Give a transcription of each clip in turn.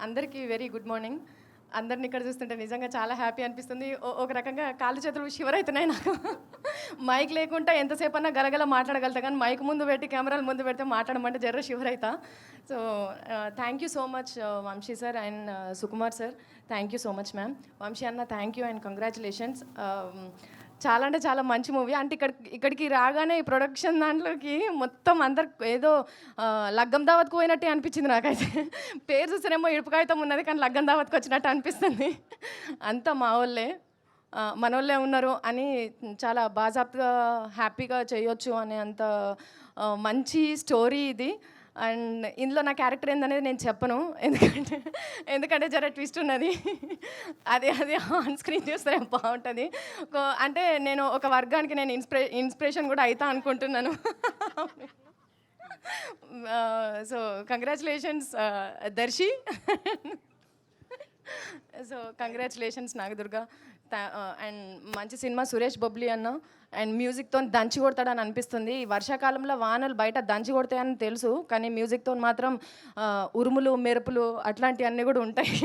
అందరికీ very good morning. అందరిని ఇక్కడ చూస్తుంటే నిజంగా చాలా హ్యాపీ అనిపిస్తుంది. ఒక రకంగా కాళ్ళు చేతులు షివర్ అవుతున్నాయి నాకు. మైక్ లేకుండా ఎంతసేపన్నా గలగల మాట్లాడగలుగుతా, కానీ మైక్ ముందు పెట్టి కెమెరాల ముందు పెడితే మాట్లాడమంటే జర్ర షివర్ అవుతా. So thank you so much Vamshi sir and Sukumar sir. Thank you so much ma'am. Vamshi అన్న థ్యాంక్ యూ అండ్ కంగ్రాచులేషన్స్. చాలా అంటే చాలా మంచి మూవీ. అంటే ఇక్కడికి రాగానే ఈ ప్రొడక్షన్ దాంట్లోకి మొత్తం అందరు ఏదో లగ్గం దావత్కు పోయినట్టే అనిపించింది నాకైతే. పేరు చూస్తేనేమో ఇడుపుకాయితం ఉన్నది, కానీ లగ్గం దావత్కి వచ్చినట్టు అనిపిస్తుంది. అంతా మా వాళ్ళే, మన వాళ్ళే ఉన్నారు అని చాలా బాజాప్గా హ్యాపీగా చేయొచ్చు అనే అంత మంచి స్టోరీ ఇది. అండ్ ఇందులో నా క్యారెక్టర్ ఏందనేది నేను చెప్పను, ఎందుకంటే జర ట్విస్ట్ ఉన్నది. అది ఆన్ స్క్రీన్ చూస్తే బాగుంటుంది. అంటే నేను ఒక వర్గానికి నేను ఇన్స్పిరేషన్ కూడా అవుతా అనుకుంటున్నాను. So congratulations Darshi. So congratulations Nagadurga. And మంచి సినిమా సురేష్ బొబ్లీ అన్న. అండ్ మ్యూజిక్తో దంచి కొడతాడని అనిపిస్తుంది. ఈ వర్షాకాలంలో వానలు బయట దంచి కొడతాయని తెలుసు, కానీ మ్యూజిక్తో మాత్రం ఉరుములు మెరుపులు అట్లాంటివన్నీ కూడా ఉంటాయి.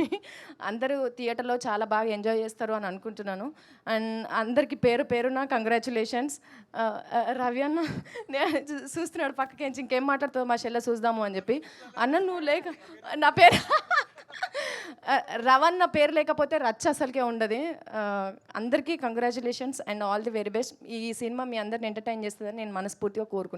అందరూ థియేటర్లో చాలా బాగా ఎంజాయ్ చేస్తారు అని అనుకుంటున్నాను. అండ్ అందరికీ పేరు పేరున కంగ్రాచులేషన్స్. రవి అన్న చూస్తున్నాడు పక్కకి, ఇంకేం మాట్లాడుతావు మా చెల్లె చూద్దాము అని చెప్పి. అన్న నువ్వు లేక నా పేరు రవన్న పేరు లేకపోతే రచ్చ అసలుకే ఉండదు. అందరికీ congratulations and all the very best. ఈ సినిమా మీ అందరిని ఎంటర్టైన్ చేస్తుందని నేను మనస్ఫూర్తిగా కోరుకుంటున్నాను.